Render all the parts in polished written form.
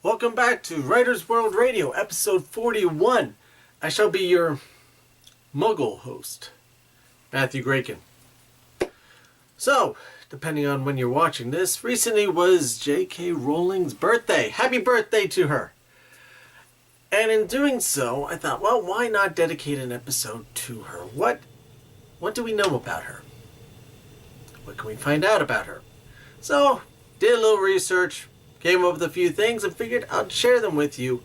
Welcome back to Writer's World Radio, episode 41. I shall be your Muggle host, Matthew Graken. So, depending on when you're watching this, recently was JK Rowling's birthday. Happy birthday to her! And in doing so, I thought, well, why not dedicate an episode to her? What do we know about her? What can we find out about her? So, did a little research, came up with a few things, and figured I'd share them with you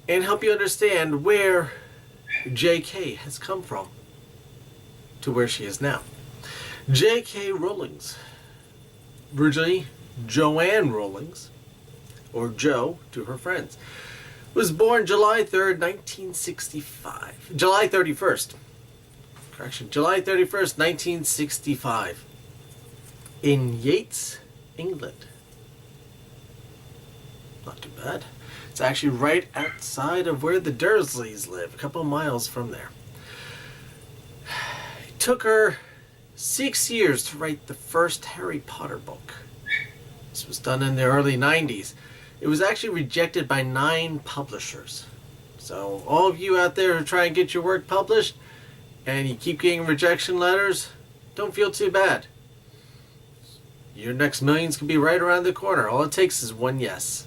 and help you understand where JK has come from to where she is now. JK Rowling's, originally Joanne Rowling's, or Jo to her friends, was born July 3rd, 1965. July 31st. Correction. July 31st, 1965. In Yates, England. Not too bad. It's actually right outside of where the Dursleys live, a couple of miles from there. It took her 6 years to write the first Harry Potter book. This was done in the early 90s. It was actually rejected by 9 publishers. So all of you out there who try and get your work published and you keep getting rejection letters, don't feel too bad. Your next millions can be right around the corner. All it takes is one yes.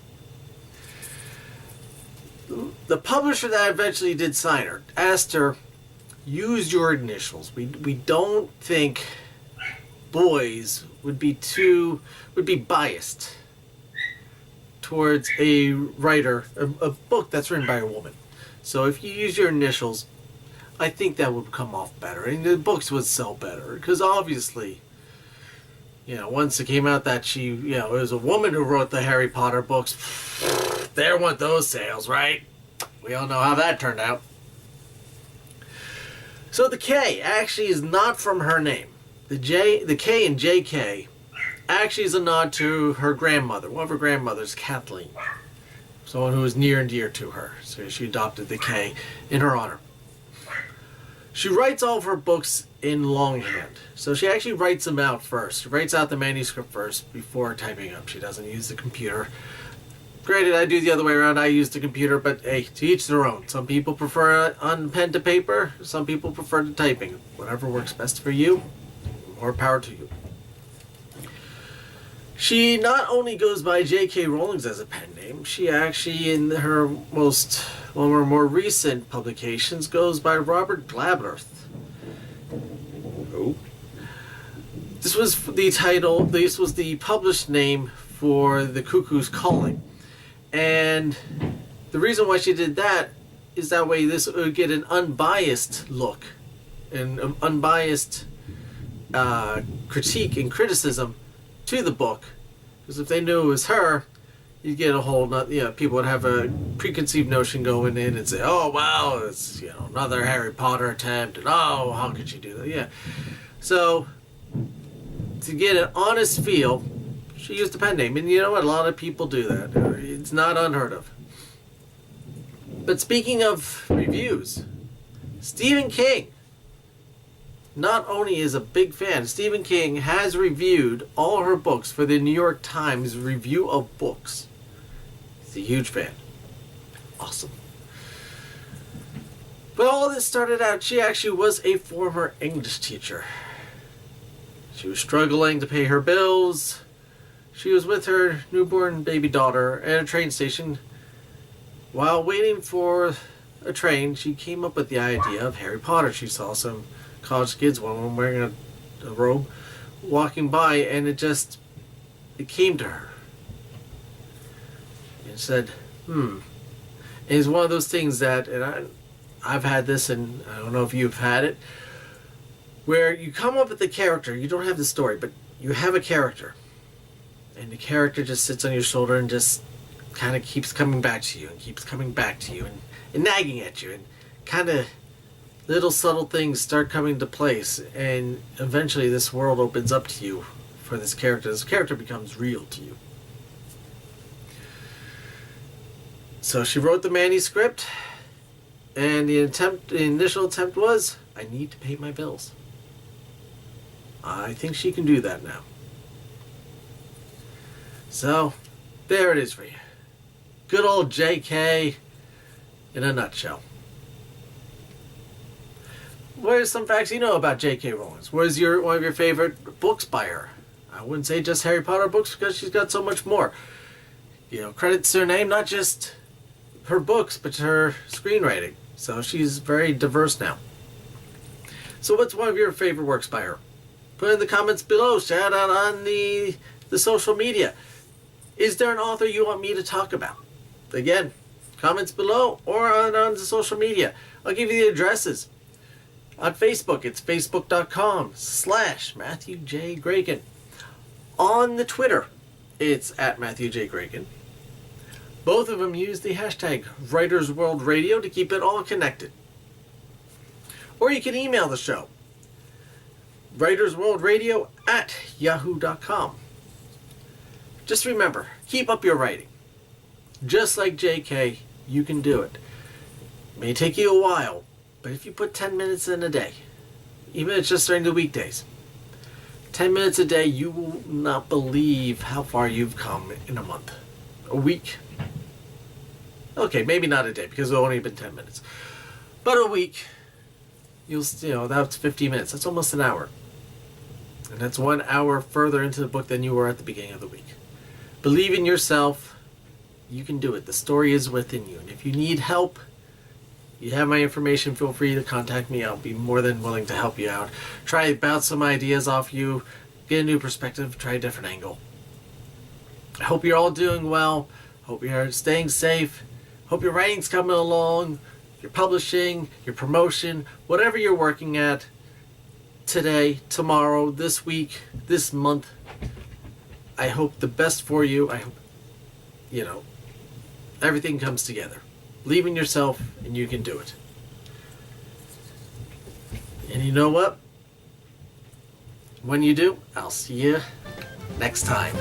The publisher that eventually did sign her asked her, use your initials. We don't think boys would be biased towards a writer, a book that's written by a woman. So if you use your initials, I think that would come off better. And the books would sell better. Because obviously, once it came out that it was a woman who wrote the Harry Potter books, there went those sales, right? We all know how that turned out. So the K actually is not from her name. The K in JK actually is a nod to her grandmother. One of her grandmothers, Kathleen. Someone who was near and dear to her. So she adopted the K in her honor. She writes all of her books in longhand. So she actually writes them out first. She writes out the manuscript first before typing up. She doesn't use the computer. Granted, I do the other way around. I use the computer, but hey, to each their own. Some people prefer on pen to paper. Some people prefer to typing. Whatever works best for you, more power to you. She not only goes by JK Rowling as a pen name, she actually, in one of her more recent publications, goes by Robert Galbraith. Oh. This was the published name for The Cuckoo's Calling. And the reason why she did that is that way this would get an unbiased look, an unbiased critique and criticism to the book. Because if they knew it was her, you'd get a whole people would have a preconceived notion going in and say, oh wow, it's another Harry Potter attempt, and oh, how could you do that? Yeah. So to get an honest feel, she used a pen name, and you know what? A lot of people do that. It's not unheard of. But speaking of reviews, Stephen King not only is a big fan, Stephen King has reviewed all her books for the New York Times Review of Books. He's a huge fan. Awesome. But all this started out, she actually was a former English teacher. She was struggling to pay her bills. She was with her newborn baby daughter at a train station. While waiting for a train, she came up with the idea of Harry Potter. She saw some college kids, one of them wearing a robe, walking by, and it came to her. And said, And it's one of those things that, and I've had this, and I don't know if you've had it, where you come up with a character, you don't have the story, but you have a character, and the character just sits on your shoulder and just kind of keeps coming back to you, and keeps coming back to you, and nagging at you, and kind of little subtle things start coming into place, and eventually this world opens up to you for this character. This character becomes real to you. So she wrote the manuscript, and the initial attempt was, I need to pay my bills. I think she can do that now. So, there it is for you. Good old JK in a nutshell. What are some facts you know about JK Rowling? What is one of your favorite books by her? I wouldn't say just Harry Potter books because she's got so much more. Credits to her name, not just her books, but her screenwriting. So she's very diverse now. So what's one of your favorite works by her? Put it in the comments below. Shout out on the social media. Is there an author you want me to talk about? Again, comments below or on the social media. I'll give you the addresses. On Facebook, it's facebook.com/Matthew J. Graken. On the Twitter, it's @MatthewJGraken. Both of them use the hashtag Writers World Radio to keep it all connected. Or you can email the show, writersworldradio@yahoo.com. Just remember, keep up your writing. Just like JK, you can do it. It may take you a while, but if you put 10 minutes in a day, even if it's just during the weekdays, 10 minutes a day, you will not believe how far you've come in a month. A week. Okay, maybe not a day because it's only been 10 minutes. But a week, that's 50 minutes. That's almost an hour. And that's 1 hour further into the book than you were at the beginning of the week. Believe in yourself. You can do it. The story is within you. And if you need help, you have my information. Feel free to contact me. I'll be more than willing to help you out. Try to bounce some ideas off you. Get a new perspective. Try a different angle. I hope you're all doing well. Hope you're staying safe. Hope your writing's coming along. Your publishing, your promotion, whatever you're working at today, tomorrow, this week, this month. I hope the best for you. I hope, everything comes together. Believe in yourself and you can do it. And you know what? When you do, I'll see you next time.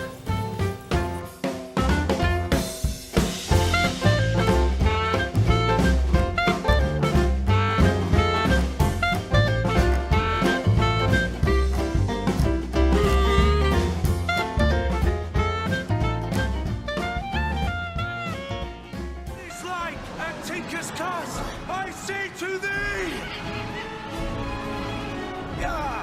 I say to thee! Yeah!